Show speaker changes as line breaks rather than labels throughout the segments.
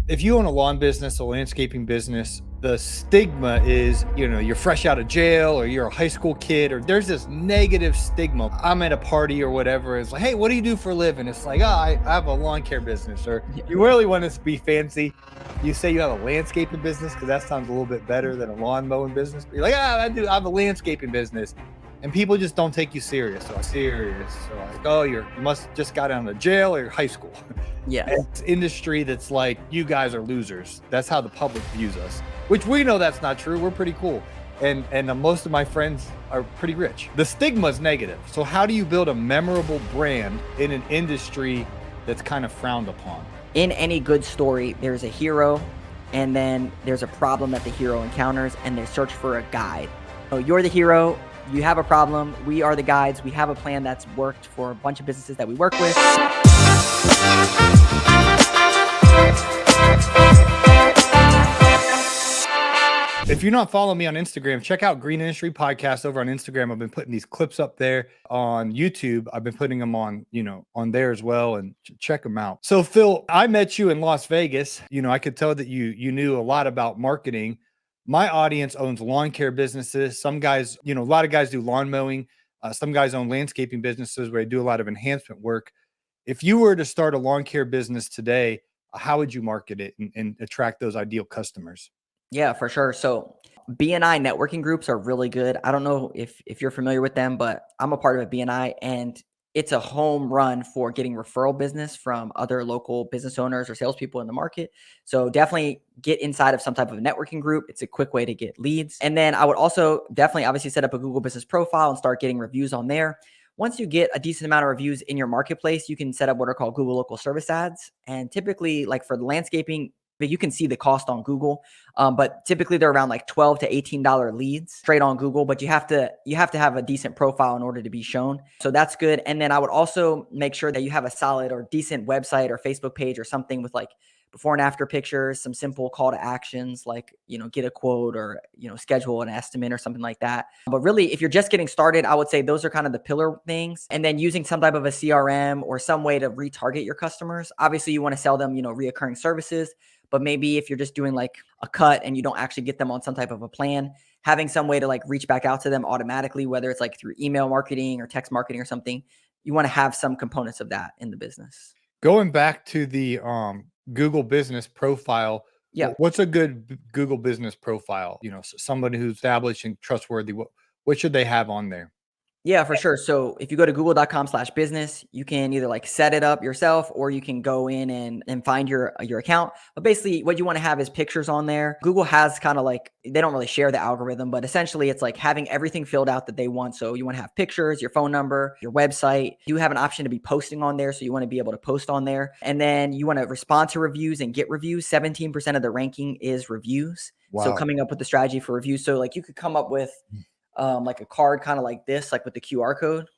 If you own a lawn business, a landscaping business, the stigma is, you're fresh out of jail or you're a high school kid, or there's this negative stigma. I'm at a party or whatever. It's like, hey, what do you do for a living? It's like, I have a lawn care business. Or you really want to be fancy, you say you have a landscaping business because that sounds a little bit better than a lawn mowing business. But you're like, I have a landscaping business. And people just don't take you serious. So like, oh, you must just got out of jail or high school.
Yeah.
It's industry that's like, you guys are losers. That's how the public views us, which we know that's not true. We're pretty cool. And most of my friends are pretty rich. The stigma is negative. So how do you build a memorable brand in an industry that's kind of frowned upon?
In any good story, there's a hero, and then there's a problem that the hero encounters, and they search for a guide. So you're the hero. You have a problem. We are the guides. We have a plan that's worked for a bunch of businesses that we work with.
If you're not following me on Instagram, check out Green Industry Podcast over on Instagram. I've been putting these clips up there. On YouTube, I've been putting them on, on there as well, and check them out. So Phil, I met you in Las Vegas. I could tell that you knew a lot about marketing. My audience owns lawn care businesses. Some guys, a lot of guys do lawn mowing. Some guys own landscaping businesses where they do a lot of enhancement work. If you were to start a lawn care business today, how would you market it and attract those ideal customers?
Yeah, for sure. So BNI networking groups are really good. I don't know if you're familiar with them, but I'm a part of a BNI, and it's a home run for getting referral business from other local business owners or salespeople in the market. So definitely get inside of some type of networking group. It's a quick way to get leads. And then I would also definitely obviously set up a Google business profile and start getting reviews on there. Once you get a decent amount of reviews in your marketplace, you can set up what are called Google local service ads. And typically, like for the landscaping, but you can see the cost on Google, but typically they're around like $12 to $18 leads straight on Google. But you have to have a decent profile in order to be shown. So that's good. And then I would also make sure that you have a solid or decent website or Facebook page or something with like before and after pictures, some simple call to actions like, get a quote or, schedule an estimate or something like that. But really, if you're just getting started, I would say those are kind of the pillar things. And then using some type of a CRM or some way to retarget your customers. Obviously, you want to sell them, reoccurring services. But maybe if you're just doing like a cut and you don't actually get them on some type of a plan, having some way to like reach back out to them automatically, whether it's like through email marketing or text marketing or something, you want to have some components of that in the business.
Going back to the Google business profile.
Yeah.
What's a good Google business profile? Somebody who's established and trustworthy. What should they have on there?
Yeah, for sure. So if you go to google.com/business, you can either like set it up yourself or you can go in and find your account. But basically what you want to have is pictures on there. Google has kind of like, they don't really share the algorithm, but essentially it's like having everything filled out that they want. So you want to have pictures, your phone number, your website. You have an option to be posting on there. So you want to be able to post on there. And then you want to respond to reviews and get reviews. 17% of the ranking is reviews. Wow. So coming up with the strategy for reviews. So like you could come up with like a card kind of like this, like with the QR code,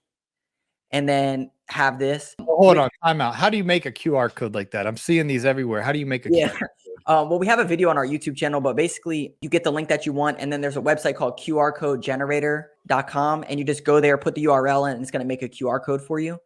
and then have this.
Hold on, time out. How do you make a QR code like that? I'm seeing these everywhere. How do you make a QR code?
Well, we have a video on our YouTube channel, but basically you get the link that you want, and then there's a website called qrcodegenerator.com, and you just go there, put the URL in, and it's going to make a QR code for you.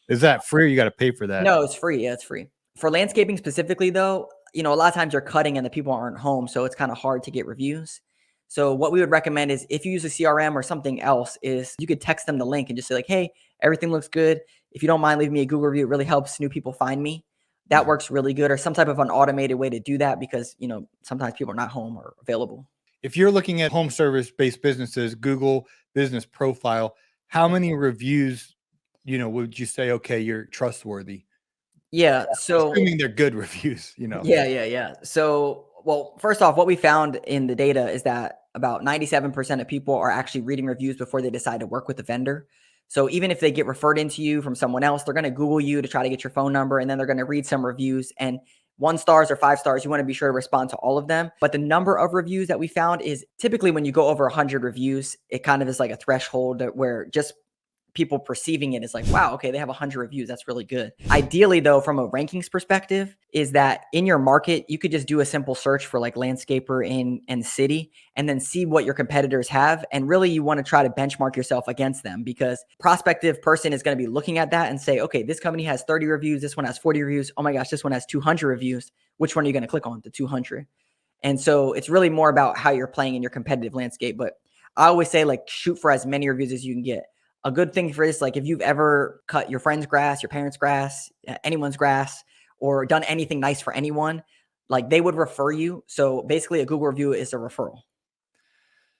Is that free or you got to pay for that?
No, it's free. Yeah, it's free. For landscaping specifically, though, a lot of times you're cutting and the people aren't home, so it's kind of hard to get reviews. So what we would recommend is if you use a CRM or something else is you could text them the link and just say like, hey, everything looks good. If you don't mind leaving me a Google review, it really helps new people find me. That works really good, or some type of an automated way to do that because, sometimes people are not home or available.
If you're looking at home service-based businesses, Google business profile, how many reviews, would you say, okay, you're trustworthy?
Yeah. So
assuming they're good reviews,
Yeah. So, well, first off, what we found in the data is that about 97% of people are actually reading reviews before they decide to work with the vendor. So even if they get referred into you from someone else, they're going to Google you to try to get your phone number, and then they're going to read some reviews. And 1 stars or 5 stars, you want to be sure to respond to all of them. But the number of reviews that we found is typically when you go over 100 reviews, it kind of is like a threshold where just people perceiving it is like, wow, okay, they have 100 reviews. That's really good. Ideally, though, from a rankings perspective, is that in your market, you could just do a simple search for like landscaper and city, and then see what your competitors have. And really, you want to try to benchmark yourself against them, because prospective person is going to be looking at that and say, okay, this company has 30 reviews. This one has 40 reviews. Oh my gosh, this one has 200 reviews. Which one are you going to click on? The 200. And so it's really more about how you're playing in your competitive landscape. But I always say, like, shoot for as many reviews as you can get. A good thing for this, like if you've ever cut your friend's grass, your parents' grass, anyone's grass, or done anything nice for anyone, like they would refer you. So basically a Google review is a referral.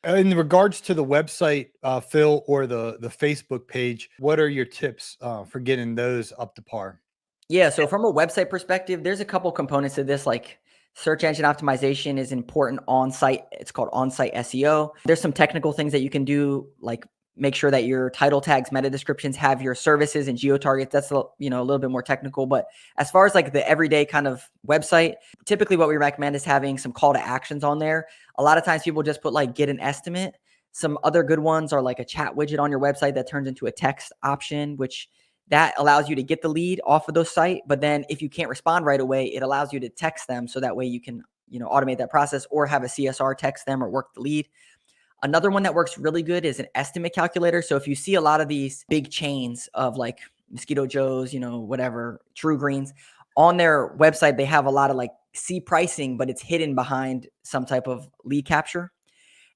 In regards to the website, Phil, or the Facebook page, what are your tips for getting those up to par?
Yeah. So from a website perspective, there's a couple components to this, like search engine optimization is important on site. It's called on-site SEO. There's some technical things that you can do, like make sure that your title tags, meta descriptions have your services and geo targets. That's a little bit more technical. But as far as like the everyday kind of website, typically what we recommend is having some call to actions on there. A lot of times people just put like get an estimate. Some other good ones are like a chat widget on your website that turns into a text option, which that allows you to get the lead off of those site. But then if you can't respond right away, it allows you to text them. So that way you can, automate that process, or have a CSR text them or work the lead. Another one that works really good is an estimate calculator. So if you see a lot of these big chains of like Mosquito Joe's, whatever, True Greens, on their website, they have a lot of like C pricing, but it's hidden behind some type of lead capture.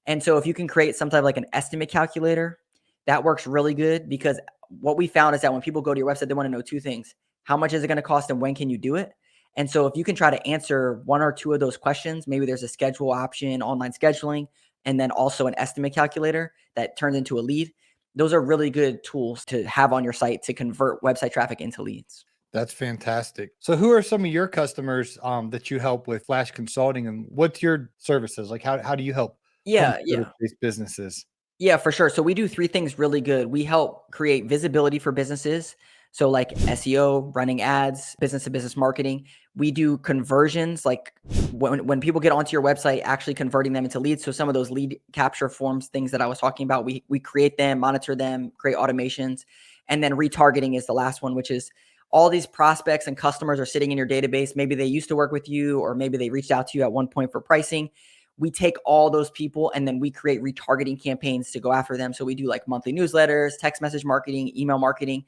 And so if you can create some type of like an estimate calculator, that works really good, because what we found is that when people go to your website, they want to know two things. How much is it going to cost and when can you do it? And so if you can try to answer one or two of those questions, maybe there's a schedule option, online scheduling, and then also an estimate calculator that turns into a lead. Those are really good tools to have on your site to convert website traffic into leads.
That's fantastic. So who are some of your customers that you help with Phlash Consulting, and what's your services? Like how do you help home
Yeah.
service-based businesses?
Yeah, for sure. So we do three things really good. We help create visibility for businesses. So like SEO, running ads, business to business marketing. We do conversions, like when people get onto your website, actually converting them into leads. So some of those lead capture forms, things that I was talking about, we create them, monitor them, create automations. And then retargeting is the last one, which is all these prospects and customers are sitting in your database. Maybe they used to work with you, or maybe they reached out to you at one point for pricing. We take all those people and then we create retargeting campaigns to go after them. So we do like monthly newsletters, text message marketing, email marketing,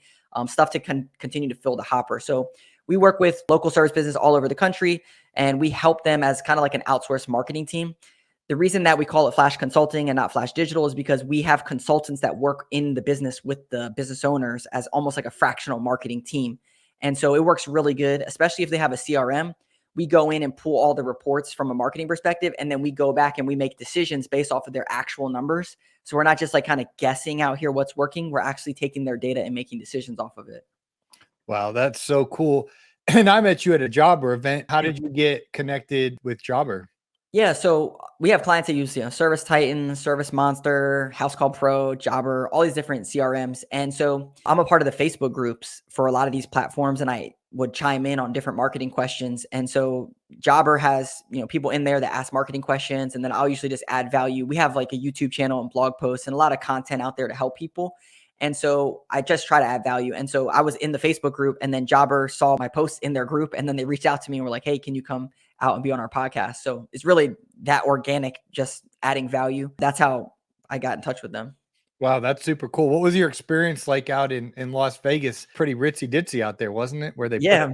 stuff to continue to fill the hopper. So we work with local service business all over the country, and we help them as kind of like an outsourced marketing team. The reason that we call it Phlash Consulting and not Phlash Digital is because we have consultants that work in the business with the business owners as almost like a fractional marketing team. And so it works really good, especially if they have a CRM. We go in and pull all the reports from a marketing perspective, and then we go back and we make decisions based off of their actual numbers. So we're not just like kind of guessing out here what's working. We're actually taking their data and making decisions off of it.
Wow, that's so cool. And I met you at a Jobber event. How did you get connected with Jobber?
Yeah, so we have clients that use, Service Titan, Service Monster, House Call Pro, Jobber, all these different CRMs. And so I'm a part of the Facebook groups for a lot of these platforms, and I would chime in on different marketing questions. And so Jobber has, people in there that ask marketing questions, and then I'll usually just add value. We have like a YouTube channel and blog posts and a lot of content out there to help people. And so I just try to add value. And so I was in the Facebook group, and then Jobber saw my posts in their group, and then they reached out to me and were like, hey, can you come out and be on our podcast? So it's really that organic, just adding value. That's how I got in touch with them.
Wow, that's super cool. What was your experience like out in Las Vegas? Pretty ritzy ditzy out there, wasn't it? Where they
Yeah,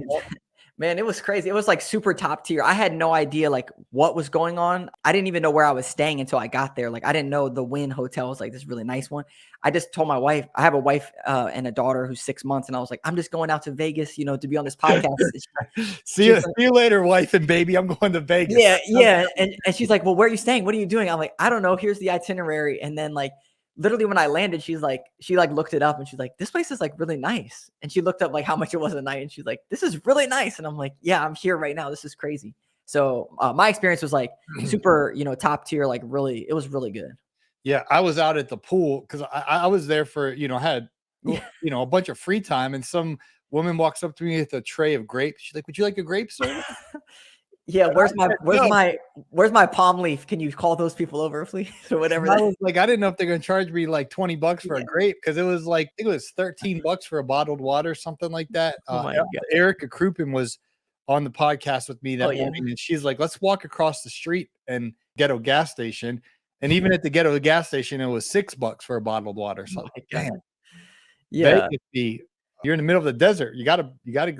man, it was crazy. It was like super top tier. I had no idea like what was going on. I didn't even know where I was staying until I got there. Like I didn't know the Wynn Hotel was like this really nice one. I just told my wife, I have a wife and a daughter who's 6 months, and I was like, I'm just going out to Vegas, to be on this podcast.
See you later, wife and baby. I'm going to Vegas.
Yeah. And she's like, well, where are you staying? What are you doing? I'm like, I don't know. Here's the itinerary. And then like literally when I landed, she looked it up and she's like, this place is like really nice. And she looked up like how much it was a night, and she's like, this is really nice. And I'm like, yeah, I'm here right now. This is crazy. So my experience was like super, top tier, like really, it was really good.
Yeah, I was out at the pool because I was there for, had, a bunch of free time, and some woman walks up to me with a tray of grapes. She's like, would you like a grape soda?
Yeah,
And I said, no.
where's my palm leaf? Can you call those people over, please? Or whatever
I
that.
was like, I didn't know if they're gonna charge me like $20 for a
Yeah.
grape because it was like I think it was $13 for a bottled water, something like that.
Oh my god.
Erica Kruppen was on the podcast with me
Oh
that
yeah.
morning, and she's like, "Let's walk across the street and Ghetto gas station." And even at the Ghetto gas station, it was $6 for a bottled water.
Oh
So,
my god.
damn,
Yeah.
Vegas be you're in the middle of the desert. You gotta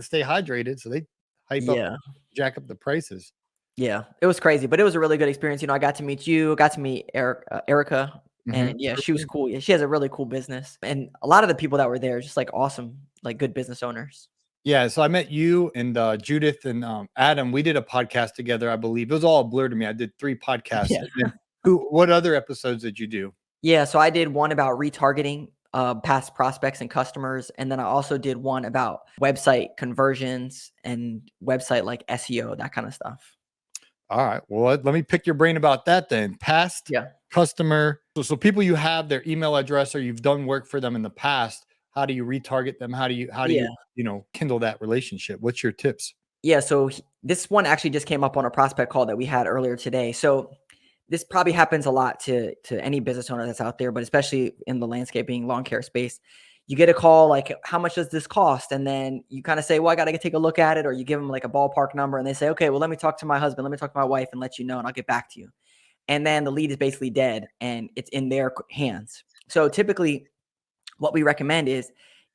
stay hydrated. So they
Yeah.
jack up the prices.
Yeah. It was crazy, but it was a really good experience. I got to meet you, got to meet Erica,
Mhm.
and yeah, she was cool. Yeah, she has a really cool business, and a lot of the people that were there, just like awesome, like good business owners.
Yeah, so I met you and Judith and Adam. We did a podcast together, I believe. It was all a blur to me. I did 3 podcasts.
Yeah.
And then what other episodes did you do?
Yeah. So I did one about retargeting past prospects and customers, and then I also did one about website conversions and website like SEO, that kind of stuff.
All right. Well, let me pick your brain about that then. Past
Yeah.
customer. So people you have their email address or you've done work for them in the past. How do you retarget them? How do you
Yeah.
kindle that relationship? What's your tips?
Yeah, so this one actually just came up on a prospect call that we had earlier today. So this probably happens a lot to any business owner that's out there, but especially in the landscaping lawn care space. You get a call like, how much does this cost? And then you kind of say, well, I got to take a look at it, or you give them like a ballpark number, and they say, okay, well, let me talk to my husband, let me talk to my wife, and let you know, and I'll get back to you. And then the lead is basically dead, and it's in their hands. So typically, what we recommend is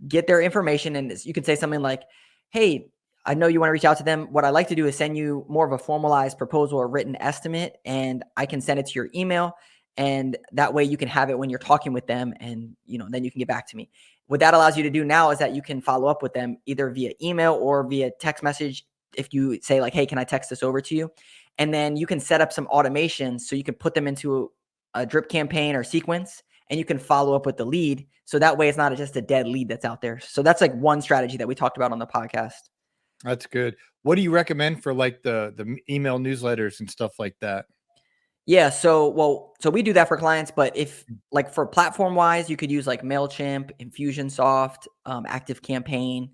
get their information, and you can say something like, hey, I know you want to reach out to them. What I like to do is send you more of a formalized proposal or written estimate, and I can send it to your email. And that way you can have it when you're talking with them, and then you can get back to me. What that allows you to do now is that you can follow up with them either via email or via text message. If you say like, hey, can I text this over to you? And then you can set up some automations so you can put them into a drip campaign or sequence, and you can follow up with the lead. So that way it's not just a dead lead that's out there. So that's like one strategy that we talked about on the podcast.
That's good. What do you recommend for like the email newsletters and stuff like that?
Yeah. So we do that for clients, but if like for platform wise, you could use like MailChimp, Infusionsoft, Active Campaign,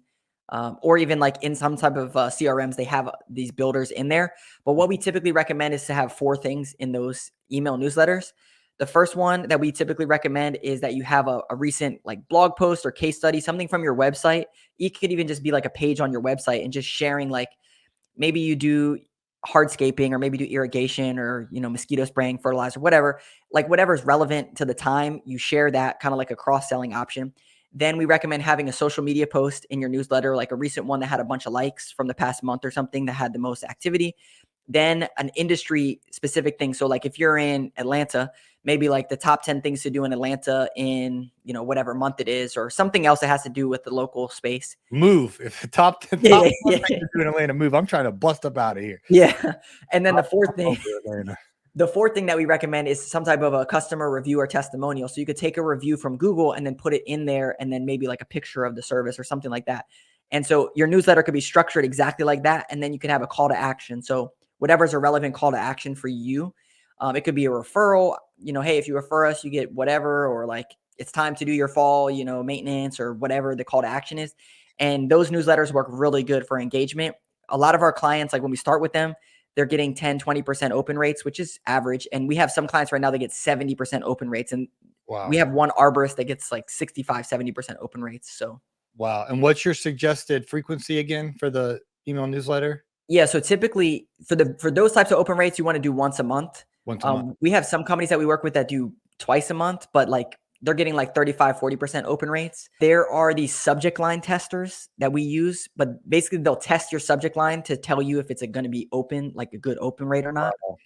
or even like in some type of CRMs, they have these builders in there. But what we typically recommend is to have 4 things in those email newsletters. The first one that we typically recommend is that you have a recent like blog post or case study, something from your website. It could even just be like a page on your website and just sharing like maybe you do hardscaping or maybe do irrigation or mosquito spraying, fertilizer, whatever, like whatever's relevant to the time, you share that kind of like a cross-selling option. Then we recommend having a social media post in your newsletter, like a recent one that had a bunch of likes from the past month or something that had the most activity. Then an industry specific thing. So like if you're in Atlanta, maybe like the top 10 things to do in Atlanta in, whatever month it is, or something else that has to do with the local space.
Move. If the top
Yeah,
one
yeah,
thing to do in Atlanta, move. I'm trying to bust up out of here.
yeah. And then
I'm over Atlanta.
the fourth thing that we recommend is some type of a customer review or testimonial. So you could take a review from Google and then put it in there, and then maybe like a picture of the service or something like that. And so your newsletter could be structured exactly like that. And then you can have a call to action. So whatever's a relevant call to action for you. It could be a referral, hey, if you refer us, you get whatever, or like it's time to do your fall, maintenance or whatever the call to action is. And those newsletters work really good for engagement. A lot of our clients, like when we start with them, they're getting 10, 20% open rates, which is average. And we have some clients right now that get 70% open rates. And
Wow.
we have one arborist that gets like 65, 70% open rates. So
Wow. And what's your suggested frequency again for the email newsletter?
yeah, so typically for those types of open rates, you want to do once a month.
Once a month.
We have some companies that we work with that do twice a month, but like they're getting like 35, 40% open rates. There are these subject line testers that we use, but basically they'll test your subject line to tell you if it's going to be open, like a good open rate or not.
Wow.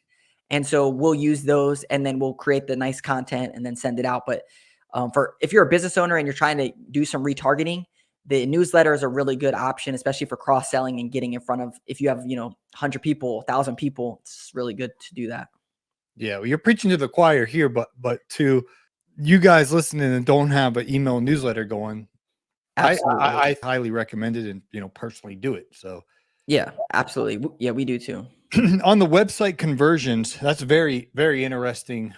And so we'll use those, and then we'll create the nice content and then send it out. But if you're a business owner and you're trying to do some retargeting, the newsletter is a really good option, especially for cross-selling and getting in front of, if you have, 100 people, 1,000 people, it's really good to do that.
Yeah. Well, you're preaching to the choir here, but to you guys listening and don't have an email newsletter going,
Absolutely.
I highly recommend it and personally do it. So
Yeah, absolutely. Yeah, we do too.
on the website conversions, that's a very, very interesting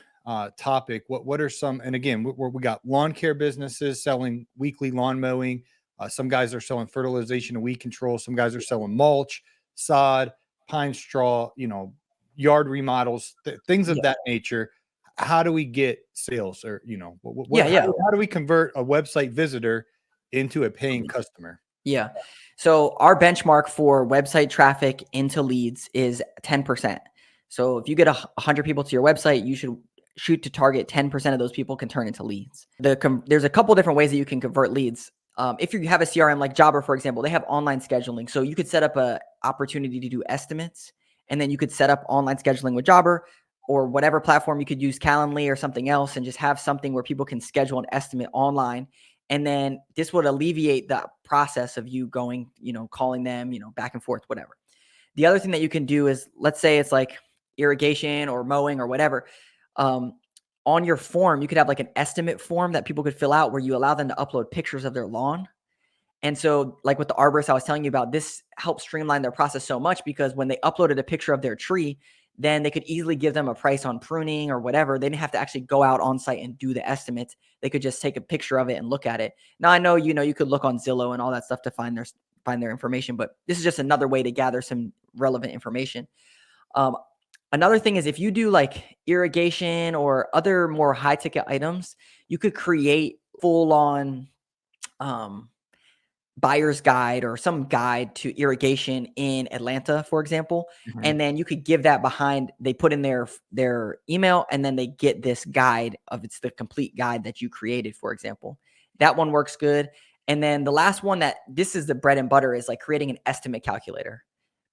topic. What are some, and again, we got lawn care businesses selling weekly lawn mowing. Some guys are selling fertilization and weed control. Some guys are selling mulch, sod. pine straw, yard remodels, things of
Yeah.
that nature. How do we get sales, or how do we convert a website visitor into a paying customer?
Yeah. So our benchmark for website traffic into leads is 10%. So if you get 100 people to your website, you should shoot to target 10% of those people can turn into leads. There's a couple different ways that you can convert leads. If you have a CRM like Jobber, for example, they have online scheduling. So you could set up a opportunity to do estimates, and then you could set up online scheduling with Jobber or whatever platform. You could use Calendly or something else and just have something where people can schedule an estimate online. And then this would alleviate the process of you going, calling them, back and forth, whatever. The other thing that you can do is, let's say it's like irrigation or mowing or whatever. On your form, you could have like an estimate form that people could fill out where you allow them to upload pictures of their lawn. And so like with the arborist I was telling you about, this helps streamline their process so much, because when they uploaded a picture of their tree, then they could easily give them a price on pruning or whatever. They didn't have to actually go out on site and do the estimates. They could just take a picture of it and look at it. Now I know, you could look on Zillow and all that stuff to find their information, but this is just another way to gather some relevant information. Another thing is, if you do like irrigation or other more high ticket items, you could create full on, buyer's guide or some guide to irrigation in Atlanta, for example.
Mhm.
And then you could give that behind, they put in their email, and then they get this guide it's the complete guide that you created, for example. That one works good. And then the last one, that this is the bread and butter, is like creating an estimate calculator,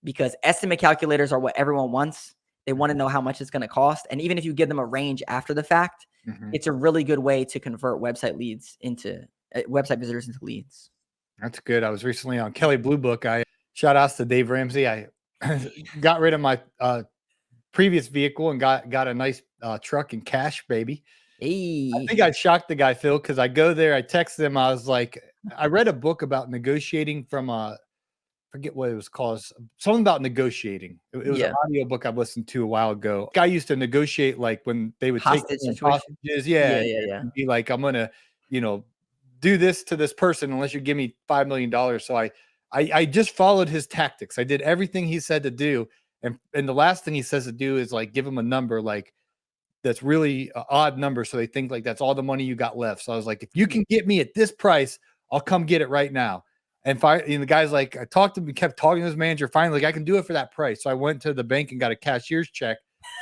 because estimate calculators are what everyone wants. They want to know how much it's going to cost. And even if you give them a range after the fact, it's a really good way to convert website visitors into leads.
That's good. I was recently on Kelly Blue Book. Shout outs to Dave Ramsey. I got rid of my previous vehicle and got a nice truck in cash, baby.
Hey.
I think I shocked the guy, Phil, because I go there, I text him. I was like, I read a book about negotiating from forget what it was called, something about negotiating. It was an audio book I listened to a while ago. Guy used to negotiate like when they would take hostages. Yeah. And be like, I'm gonna, do this to this person unless you give me $5 million. So I just followed his tactics. I did everything he said to do. And the last thing he says to do is like give him a number like that's really an odd number, so they think like that's all the money you got left. So I was like, if you can get me at this price, I'll come get it right now. And the guy's like, I talked to him, kept talking to his manager. Finally, like, I can do it for that price. So I went to the bank and got a cashier's check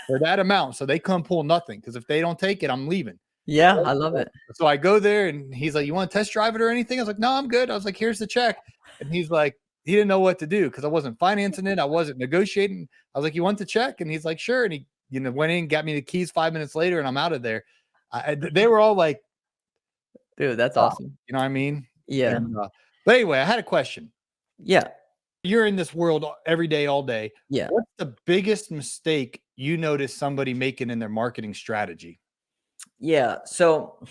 for that amount. So they come pull nothing, because if they don't take it, I'm leaving.
Yeah, I love it.
So I go there and he's like, you want to test drive it or anything? I was like, no, I'm good. I was like, here's the check. And he's like, he didn't know what to do because I wasn't financing it. I wasn't negotiating. I was like, you want the check? And he's like, sure. And he, went in, got me the keys 5 minutes later, and I'm out of there. They were all like,
dude, that's awesome.
You know what I mean?
Yeah.
And, but anyway, I had a question.
Yeah.
You're in this world every day, all day.
Yeah.
What's the biggest mistake you notice somebody making in their marketing strategy?
Yeah. So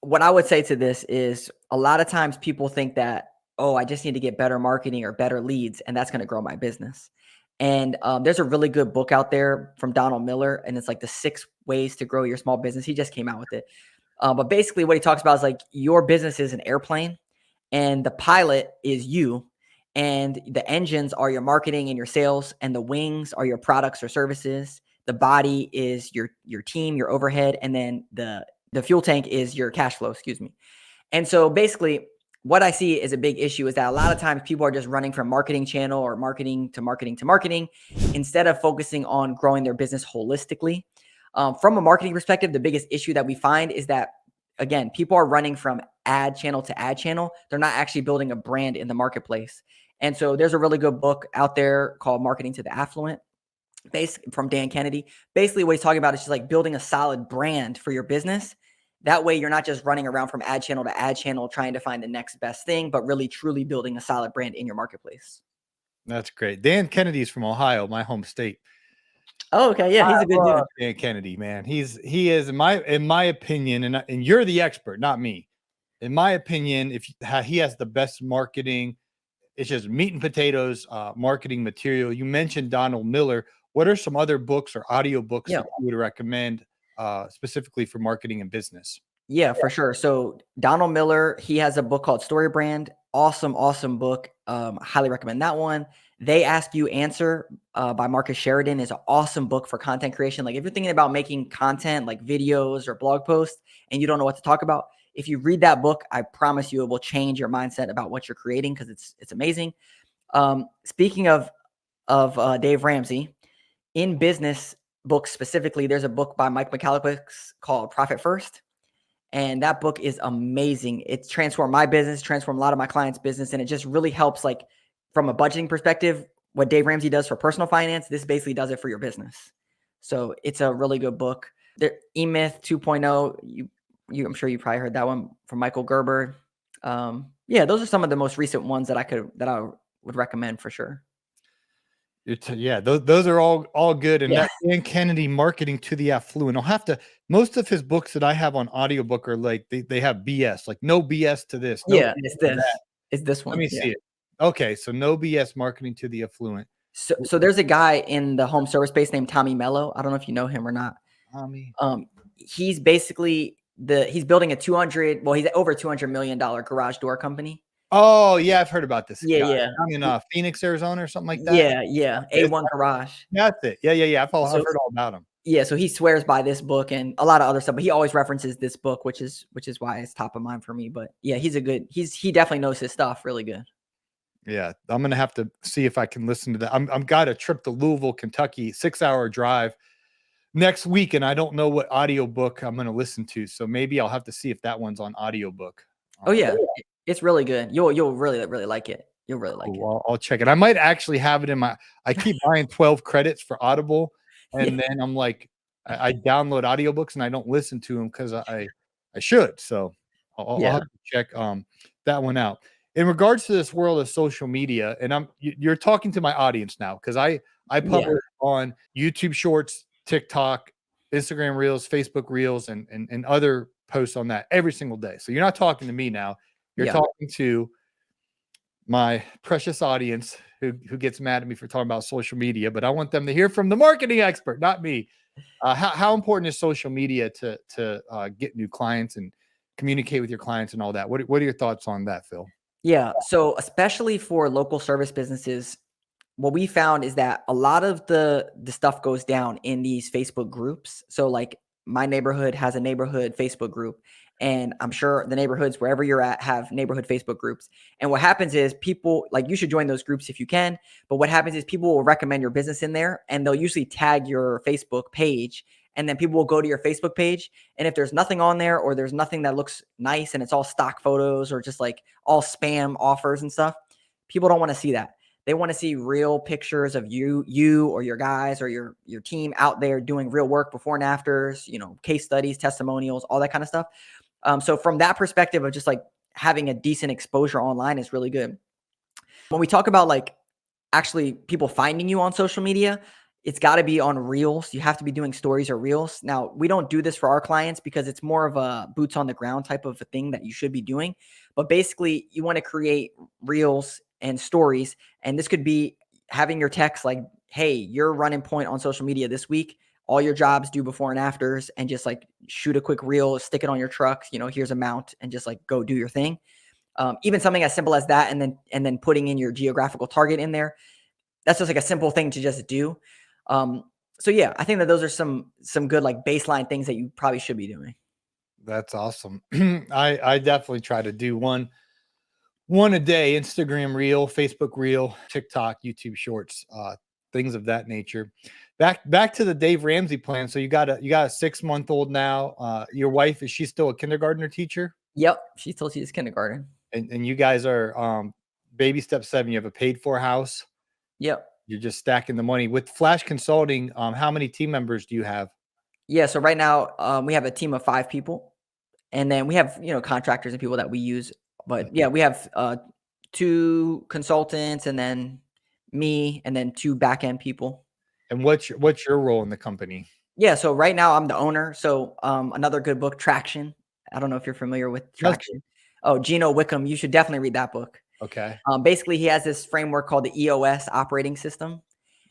what I would say to this is, a lot of times people think that, oh, I just need to get better marketing or better leads, and that's going to grow my business. And there's a really good book out there from Donald Miller, and it's like the 6 ways to grow your small business. He just came out with it. But basically what he talks about is like, your business is an airplane, and the pilot is you, and the engines are your marketing and your sales, and the wings are your products or services. The body is your team, your overhead, and then the fuel tank is your cash flow, excuse me. And so basically what I see is a big issue is that a lot of times people are just running from marketing channel or marketing to marketing to marketing, instead of focusing on growing their business holistically. From a marketing perspective, the biggest issue that we find is that, again, people are running from ad channel to ad channel. They're not actually building a brand in the marketplace. And so there's a really good book out there called Marketing to the Affluent, from Dan Kennedy. Basically what he's talking about is just like building a solid brand for your business. That way you're not just running around from ad channel to ad channel trying to find the next best thing, but really truly building a solid brand in your marketplace.
That's great. Dan Kennedy's from Ohio, my home state.
Oh, okay. Yeah, he's a good dude.
Dan Kennedy, man. He is in my opinion, and you're the expert, not me. In my opinion, if he has the best marketing, it's just meat and potatoes marketing material. You mentioned Donald Miller. What are some other books or audio books that you would recommend specifically for marketing and business?
Yeah, for sure. So Donald Miller, he has a book called Story Brand. Awesome, awesome book. Highly recommend that one. They Ask You Answer by Marcus Sheridan is an awesome book for content creation. Like if you're thinking about making content like videos or blog posts and you don't know what to talk about, if you read that book, I promise you it will change your mindset about what you're creating because it's amazing. Speaking of Dave Ramsey, in business books specifically, there's a book by Mike McAllister called Profit First. And that book is amazing. It's transformed my business, transformed a lot of my clients' business. And it just really helps, like from a budgeting perspective, what Dave Ramsey does for personal finance, this basically does it for your business. So it's a really good book. There, E-Myth 2.0, I'm sure you probably heard that one from Michael Gerber. Yeah, those are some of the most recent ones that I would recommend for sure.
Yeah, those are all good. And
Yeah.
that Dan Kennedy, Marketing to the Affluent. I'll have to, most of his books that I have on audiobook are like, they have BS, like no BS to this. No
Yeah,
BS
it's
to
this.
that.
It's this one.
Let me see it. Okay, so no BS Marketing to the Affluent.
So there's a guy in the home service space named Tommy Mello. I don't know if you know him or not.
Tommy.
He's basically he's building he's over $200 million garage door company.
Oh yeah, I've heard about this
Yeah,
guy.
yeah.
Down in Phoenix, Arizona, or something like that.
Yeah.
Okay,
A1 Garage.
that's it. Yeah. I've
So
heard all about him.
yeah, so he swears by this book and a lot of other stuff, but he always references this book, which is why it's top of mind for me. But yeah, he definitely knows his stuff really good.
Yeah, I'm gonna have to see if I can listen to that. I'm got a trip to Louisville, Kentucky, 6-hour drive next week, and I don't know what audiobook I'm gonna listen to. So maybe I'll have to see if that one's on audiobook.
Oh yeah, it's really good. You'll really like it. You'll really like it.
I'll check it. I might actually have it in my. I keep buying 12 credits for Audible, and then I'm like, I download audiobooks and I don't listen to them because I should. So I'll have to check that one out. In regards to this world of social media, and you're talking to my audience now because I publish on YouTube Shorts, TikTok, Instagram Reels, Facebook Reels, and other posts on that every single day. So you're not talking to me now. You're talking to my precious audience who gets mad at me for talking about social media, but I want them to hear from the marketing expert, not me. How important is social media to get new clients and communicate with your clients and all that? What are your thoughts on that, Phil?
Yeah. So especially for local service businesses, what we found is that a lot of the stuff goes down in these Facebook groups. So like my neighborhood has a neighborhood Facebook group, and I'm sure the neighborhoods wherever you're at have neighborhood Facebook groups. And what happens is people, like, you should join those groups if you can, but what happens is people will recommend your business in there and they'll usually tag your Facebook page, and then people will go to your Facebook page, and if there's nothing on there or there's nothing that looks nice and it's all stock photos or just like all spam offers and stuff, people don't want to see that. They want to see real pictures of you or your guys or your team out there doing real work, before and afters, case studies, testimonials, all that kind of stuff. So from that perspective of just like having a decent exposure online is really good. When we talk about like actually people finding you on social media, it's got to be on Reels. You have to be doing stories or Reels. Now, we don't do this for our clients because it's more of a boots on the ground type of a thing that you should be doing. But basically, you want to create Reels and stories. And this could be having your text like, hey, your running point on social media this week, all your jobs do before and afters, and just like shoot a quick reel, stick it on your truck, here's a mount, and just like go do your thing. Even something as simple as that, and then putting in your geographical target in there. That's just like a simple thing to just do. So yeah, I think that those are some good like baseline things that you probably should be doing.
That's awesome. I definitely try to do one a day: Instagram Reel, Facebook Reel, TikTok, YouTube Shorts, things of that nature. Back to the Dave Ramsey plan. So you got a 6-month-old now. Your wife, is she still a kindergartner teacher?
Yep, she's still teaches kindergarten.
And you guys are baby step 7. You have a paid for house.
Yep.
You're just stacking the money with Phlash Consulting. How many team members do you have?
Yeah, so right now we have a team of 5 people, and then we have contractors and people that we use. But yeah, we have 2 consultants, and then me, and then 2 back end people.
And what's your role in the company?
Yeah, so right now I'm the owner. So another good book, Traction. I don't know if you're familiar with Traction. Oh, Gino Wickham, you should definitely read that book.
Okay.
Basically, he has this framework called the EOS operating system.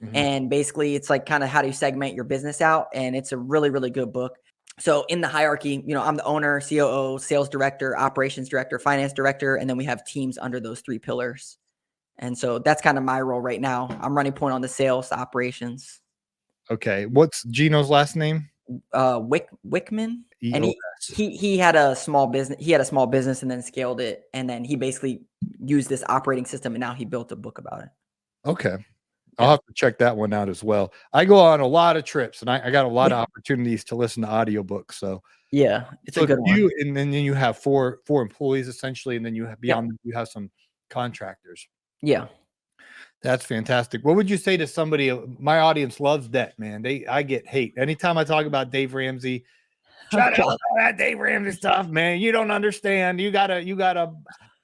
Mm-hmm.
And basically, it's like kind of how do you segment your business out. And it's a really, really good book. So in the hierarchy, I'm the owner, COO, sales director, operations director, finance director. And then we have teams under those 3 pillars. And so that's kind of my role right now. I'm running point on the sales, the operations.
Okay. What's Gino's last name?
Wickman, and
EOS.
he had a small business. He had a small business and then scaled it, and then he basically used this operating system, and now he built a book about it.
Okay.
Yeah.
I'll have to check that one out as well. I go on a lot of trips and I got a lot of
Yeah.
opportunities to listen to audiobooks. So
Yeah, it's
so
a good one.
and then you have four employees essentially, and then you have
Yeah.
beyond you have some contractors.
Yeah.
That's fantastic. What would you say to somebody? My audience loves debt, man. I get hate anytime I talk about Dave Ramsey. Shut up
Okay.
about that Dave Ramsey stuff, man. You don't understand. You gotta.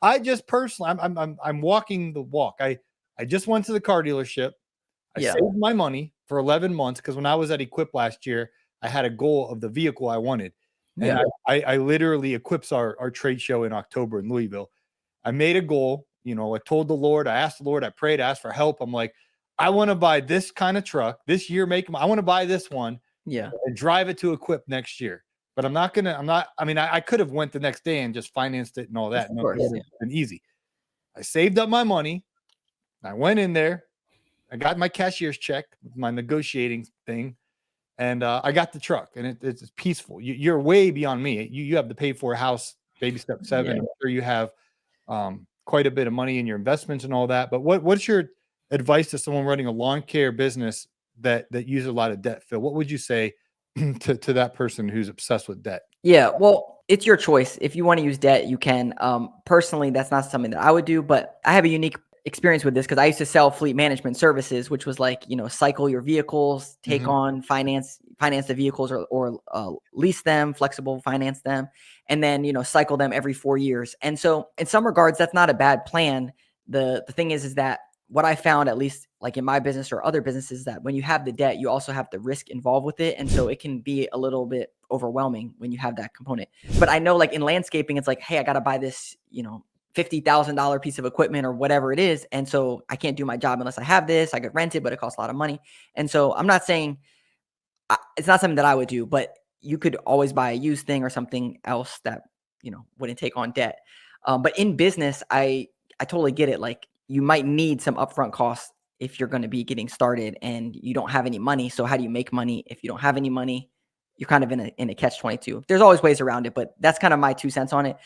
I just personally, I'm walking the walk. I just went to the car dealership. I
Yeah.
saved my money for 11 months because when I was at Equip last year, I had a goal of the vehicle I wanted. And
Yeah.
I literally Equips our trade show in October in Louisville. I made a goal. You know, I told the Lord, I asked the Lord, I prayed, I asked for help. I'm like, I want to buy this kind of truck this year. I want to buy this one
Yeah.
and drive it to Equip next year. But I mean, I could have went the next day and just financed it and all that.
Of
No,
course,
it would have been easy. I saved up my money. I went in there. I got my cashier's check, my negotiating thing, and I got the truck, and it's peaceful. You're way beyond me. You have to pay for a house, baby step 7.
Yeah.
I'm sure you have quite a bit of money in your investments and all that. But what's your advice to someone running a lawn care business that uses a lot of debt, Phil? What would you say to that person who's obsessed with debt?
Yeah, well, it's your choice. If you want to use debt, you can. Personally, that's not something that I would do, but I have a unique experience with this because I used to sell fleet management services, which was like, cycle your vehicles, take
Mhm.
on finance the vehicles or lease them, flexible finance them, and then, cycle them every 4 years. And so in some regards, that's not a bad plan. The thing is that what I found, at least like in my business or other businesses, that when you have the debt, you also have the risk involved with it. And so it can be a little bit overwhelming when you have that component. But I know like in landscaping, it's like, hey, I got to buy this, $50,000 piece of equipment or whatever it is. And so I can't do my job unless I have this. I could rent it, but it costs a lot of money. And so I'm not saying it's not something that I would do, but you could always buy a used thing or something else that, wouldn't take on debt. But in business, I totally get it. Like you might need some upfront costs if you're going to be getting started and you don't have any money. So how do you make money if you don't have any money? You're kind of in a catch 22. There's always ways around it, but that's kind of my 2 cents on it.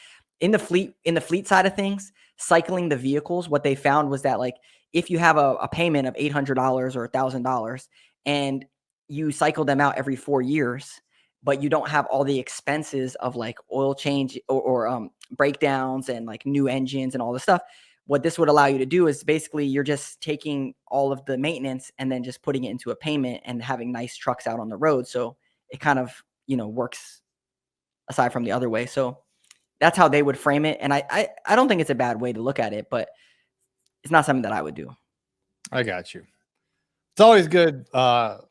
In the fleet side of things, cycling the vehicles, what they found was that like if you have a payment of $800 or $1,000 and you cycle them out every 4 years, but you don't have all the expenses of like oil change or breakdowns and like new engines and all this stuff. What this would allow you to do is basically you're just taking all of the maintenance and then just putting it into a payment and having nice trucks out on the road. So it kind of, works aside from the other way. So that's how they would frame it. And I don't think it's a bad way to look at it, but it's not something that I would do.
I got you. It's always good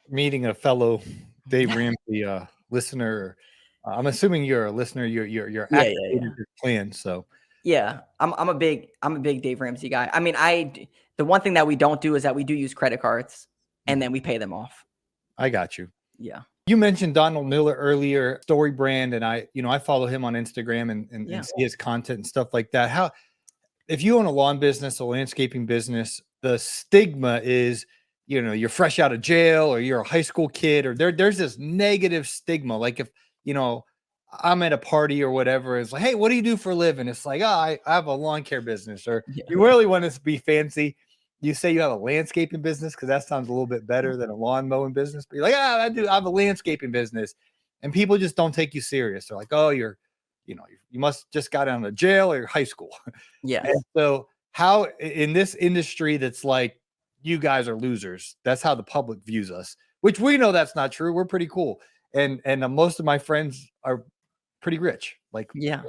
meeting a fellow Dave Ramsey listener. I'm assuming you're a listener. You're activating your plan. So
Yeah, I'm a big Dave Ramsey guy. I mean, the one thing that we don't do is that we do use credit cards and then we pay them off.
I got you.
Yeah.
You mentioned Donald Miller earlier, Story Brand, and I follow him on Instagram and see his content and stuff like that. How, if you own a lawn business, a landscaping business, the stigma is, you're fresh out of jail or you're a high school kid, or there's this negative stigma. Like if, I'm at a party or whatever, it's like, hey, what do you do for a living? It's like, oh, I have a lawn care business. Or you really want to be fancy, you say you have a landscaping business because that sounds a little bit better than a lawn mowing business. But you're like, I have a landscaping business. And people just don't take you serious. They're like, oh, you must just got out of jail or high school.
Yeah.
And so how in this industry that's like, you guys are losers. That's how the public views us, which we know that's not true. We're pretty cool. And most of my friends are pretty rich. Like,
Yeah.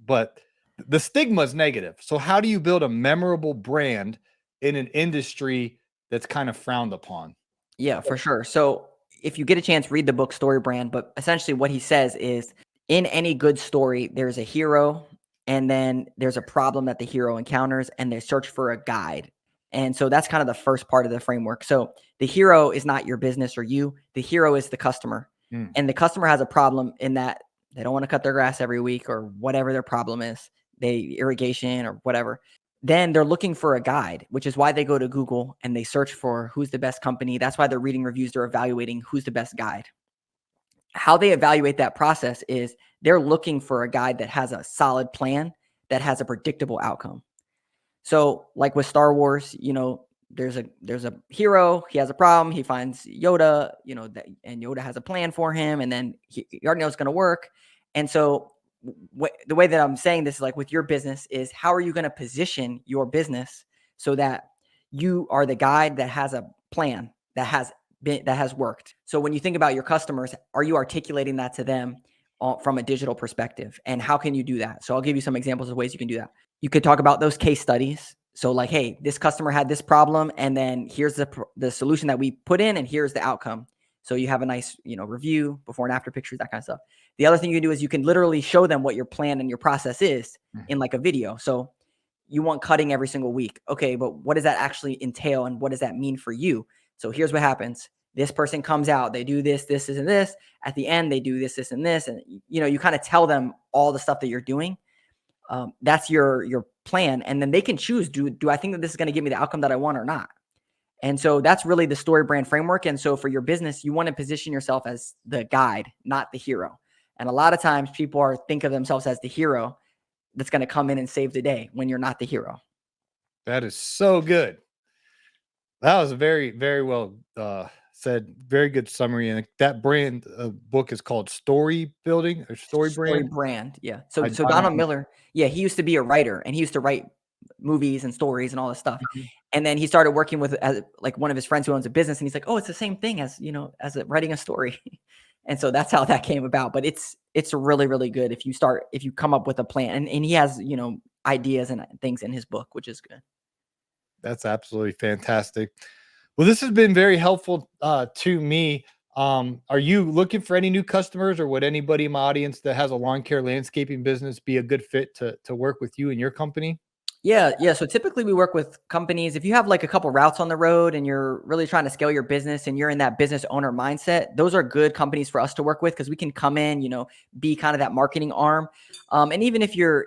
But the stigma is negative. So how do you build a memorable brand in an industry that's kind of frowned upon?
Yeah, for sure. So if you get a chance, read the book Story Brand. But essentially what he says is in any good story, there's a hero and then there's a problem that the hero encounters and they search for a guide. And so that's kind of the first part of the framework. So the hero is not your business or you, the hero is the customer. And the customer has a problem in that they don't want to cut their grass every week or whatever their problem is, irrigation or whatever. then they're looking for a guide, which is why they go to Google and they search for who's the best company. That's why they're reading reviews. They're evaluating who's the best guide. How they evaluate that process is they're looking for a guide that has a solid plan, that has a predictable outcome. So like with Star Wars, there's a hero, he has a problem, he finds Yoda, and Yoda has a plan for him, and then he already knows it's going to work. And so the way that I'm saying this is like with your business is how are you going to position your business so that you are the guide that has a plan that has worked. So when you think about your customers, are you articulating that to them from a digital perspective? And how can you do that? So I'll give you some examples of ways you can do that. You could talk about those case studies. So like, hey, this customer had this problem, and then here's the solution that we put in, and here's the outcome. So you have a nice, review, before and after pictures, that kind of stuff. The other thing you can do is you can literally show them what your plan and your process is in like a video. So you want cutting every single week. Okay, but what does that actually entail, and what does that mean for you? So here's what happens. This person comes out, they do this, this, and this. At the end, they do this, this, and this. And, you kind of tell them all the stuff that you're doing. That's your plan. And then they can choose, do I think that this is going to give me the outcome that I want or not? And so that's really the story brand framework. And so for your business, you want to position yourself as the guide, not the hero. And a lot of times people think of themselves as the hero that's going to come in and save the day when you're not the hero.
That is so good. That was very, very well said. Very good summary. And that brand book is called Story Building or Story Brand.
Yeah. So Donald Miller, he used to be a writer, and he used to write movies and stories and all this stuff.
Mhm.
And then he started working with like one of his friends who owns a business, and he's like, oh, it's the same thing as, writing a story. And so that's how that came about. But it's really, really good if you come up with a plan, and he has, ideas and things in his book, which is good.
That's absolutely fantastic. Well, this has been very helpful to me. Are you looking for any new customers, or would anybody in my audience that has a lawn care landscaping business be a good fit to work with you and your company?
Yeah. So typically we work with companies. If you have like a couple routes on the road and you're really trying to scale your business and you're in that business owner mindset, those are good companies for us to work with, because we can come in, be kind of that marketing arm. And even if you're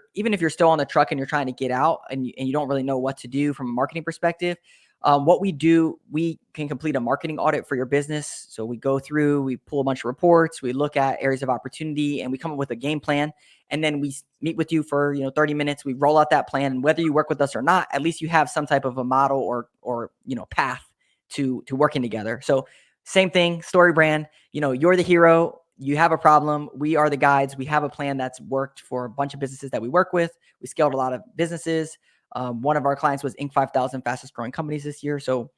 still on the truck and you're trying to get out and you don't really know what to do from a marketing perspective, what we do, we can complete a marketing audit for your business. So we go through, we pull a bunch of reports, we look at areas of opportunity, and we come up with a game plan. And then we meet with you for 30 minutes. We roll out that plan, and whether you work with us or not, at least you have some type of a model or path to working together. So same thing, story brand. You're the hero. You have a problem. We are the guides. We have a plan that's worked for a bunch of businesses that we work with. We scaled a lot of businesses. One of our clients was Inc. 5,000 fastest growing companies this year. So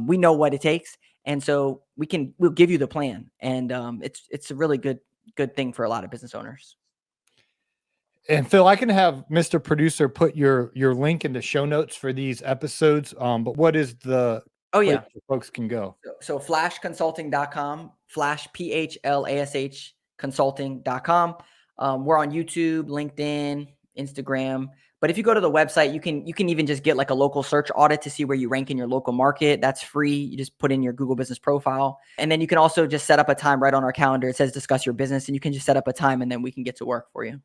we know what it takes, and so we'll give you the plan, and it's a really good thing for a lot of business owners.
And Phil, I can have Mr. Producer put your link in the show notes for these episodes. But what is the place where folks can go?
So phlashconsulting.com, Phlash, PHLASH consulting.com. We're on YouTube, LinkedIn, Instagram. But if you go to the website, you can even just get like a local search audit to see where you rank in your local market. That's free. You just put in your Google business profile. And then you can also just set up a time right on our calendar. It says discuss your business, and you can just set up a time, and then we can get to work for you.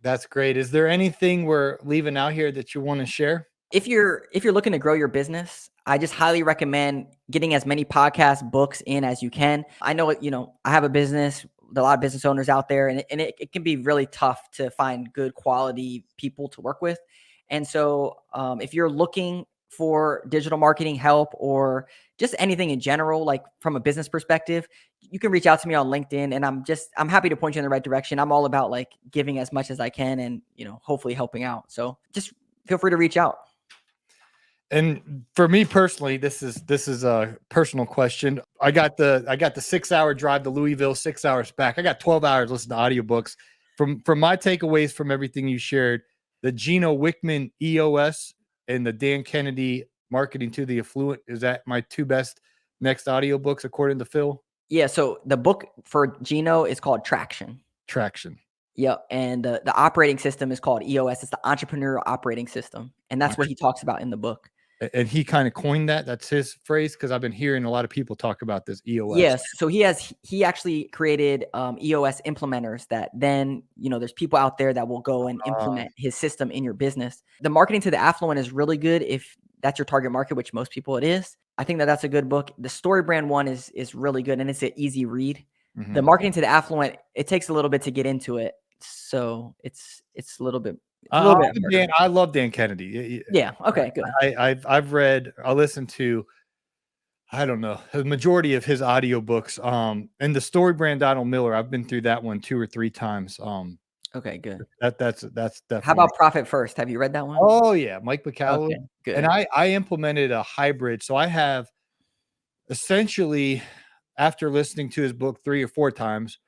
That's great. Is there anything we're leaving out here that you want to share?
If you're looking to grow your business, I just highly recommend getting as many podcast books in as you can. I know I have a business, a lot of business owners out there, and it can be really tough to find good quality people to work with. And so if you're looking for digital marketing help or just anything in general, like from a business perspective, you can reach out to me on LinkedIn, and I'm happy to point you in the right direction. I'm all about like giving as much as I can and, hopefully helping out. So just feel free to reach out.
And for me personally, this is a personal question. I got the 6-hour drive to Louisville, 6 hours back. I got 12 hours listening to audiobooks. From my takeaways from everything you shared, the Gino Wickman EOS and the Dan Kennedy Marketing to the Affluent, is that my two best next audiobooks according to Phil?
Yeah. So the book for Gino is called Traction. Yep. And the operating system is called EOS. It's the Entrepreneurial Operating System. And that's what he talks about in the book.
And he kind of coined that. That's his phrase, because I've been hearing a lot of people talk about this EOS.
Yes. So he actually created EOS implementers that then, there's people out there that will go and implement his system in your business. The marketing to the affluent is really good if that's your target market, which most people it is. I think that that's a good book. The Story Brand one is really good, and it's an easy read. The marketing to the affluent, it takes a little bit to get into it. So it's a little bit.
I love Dan Kennedy.
Yeah. Okay. Good.
I've read. I listened to, I don't know, the majority of his audiobooks. And the Story Brand Donald Miller, I've been through that one 2 or 3 times.
Okay, good.
That's definitely.
How about Profit First? Have you read that one?
Oh yeah, Mike McCallum.
Okay, good.
And I implemented a hybrid. So I have essentially, after listening to his book 3 or 4 times,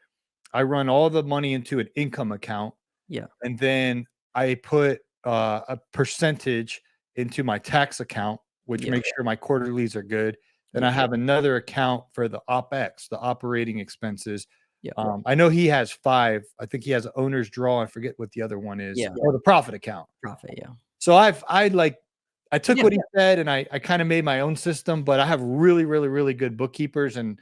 I run all the money into an income account.
Yeah.
And then I put a percentage into my tax account, which makes sure my quarterlies are good. Then I have another account for the OpEx, the operating expenses.
Yeah.
I know he has 5. I think he has an owner's draw. I forget what the other one is.
Yeah.
Or the profit account.
Profit, yeah.
So I took what he said and I kind of made my own system, but I have really, really, really good bookkeepers, and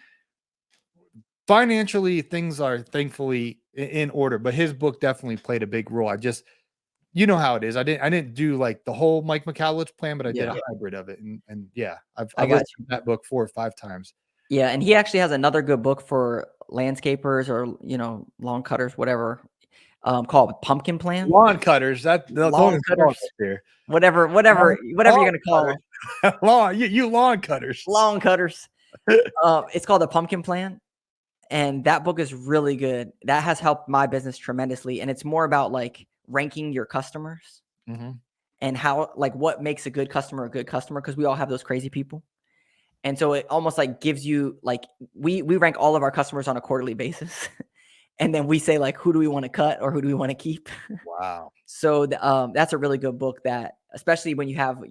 financially things are thankfully in order, but his book definitely played a big role. You know how it is. I didn't do like the whole Mike McCallum's plan, but I did a hybrid of it. And yeah, I've listened to that book 4 or 5 times.
Yeah. And he actually has another good book for landscapers or, lawn cutters, whatever, called Pumpkin Plan.
Lawn cutters.
Lawn cutters. Whatever you're going to call them.
You lawn cutters.
Lawn cutters. It's called the Pumpkin Plan. And that book is really good. That has helped my business tremendously. And it's more about like ranking your customers and how, like, what makes a good customer, because we all have those crazy people. And so it almost like gives you, like, we rank all of our customers on a quarterly basis. And then we say, like, who do we want to cut or who do we want to keep?
Wow.
So that's a really good book, that especially when you have,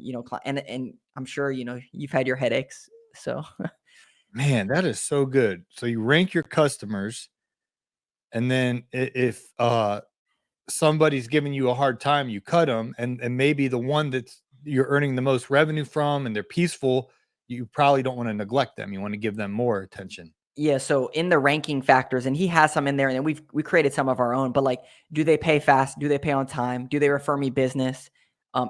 and I'm sure, you've had your headaches. So
man, that is so good. So you rank your customers, and then if somebody's giving you a hard time, you cut them, and maybe the one that's you're earning the most revenue from and they're peaceful, you probably don't want to neglect them. You want to give them more attention.
Yeah. So in the ranking factors, and he has some in there, and then we created some of our own, but like, do they pay fast? Do they pay on time? Do they refer me business?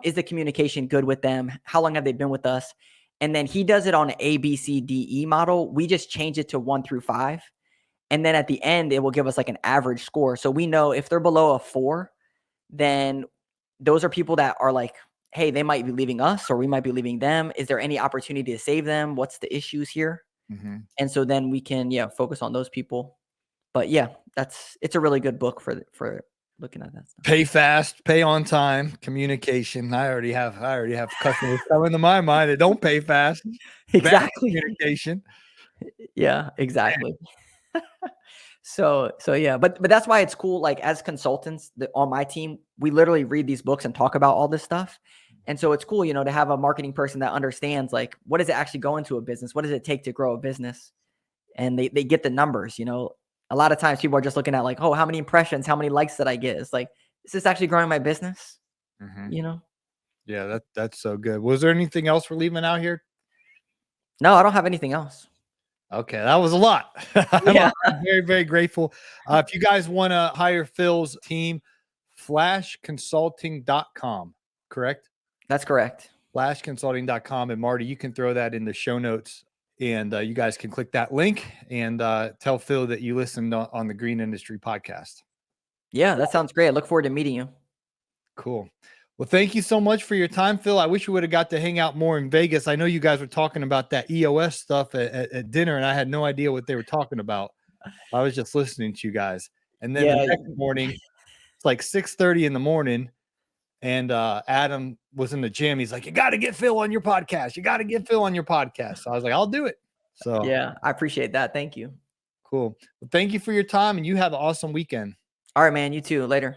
Is the communication good with them? How long have they been with us? And then he does it on an A, B, C, D, E model. We just change it to 1 through 5. And then at the end, it will give us like an average score. So we know if they're below a 4, then those are people that are like, hey, they might be leaving us or we might be leaving them. Is there any opportunity to save them? What's the issues here? And so then we can, focus on those people. But yeah, it's a really good book for looking at that stuff.
Pay fast, pay on time, communication. I already have customers coming to my mind that don't pay fast.
Exactly.
Communication.
Yeah, exactly. So yeah, but that's why it's cool. Like, as consultants on my team, we literally read these books and talk about all this stuff. And so it's cool, to have a marketing person that understands, like, what does it actually go into a business? What does it take to grow a business? And they get the numbers. A lot of times people are just looking at like, oh, how many impressions, how many likes did I get? It's like, is this actually growing my business?
Yeah, that's so good. Was there anything else we're leaving out here?
No, I don't have anything else.
Okay, that was a lot.
Yeah.
I'm very, very grateful. If you guys want to hire Phil's team, flashconsulting.com, correct?
That's correct.
Flashconsulting.com. And Marty, you can throw that in the show notes, and you guys can click that link and tell Phil that you listened on the Green Industry podcast.
Yeah, that sounds great. I look forward to meeting you.
Cool. Well, thank you so much for your time, Phil. I wish we would have got to hang out more in Vegas. I know you guys were talking about that EOS stuff at dinner, and I had no idea what they were talking about. I was just listening to you guys. And then the next morning, it's like 6:30 in the morning, and Adam was in the gym. He's like, you got to get Phil on your podcast. You got to get Phil on your podcast. So I was like, I'll do it. So
yeah, I appreciate that. Thank you.
Cool. Well, thank you for your time, and you have an awesome weekend.
All right, man. You too. Later.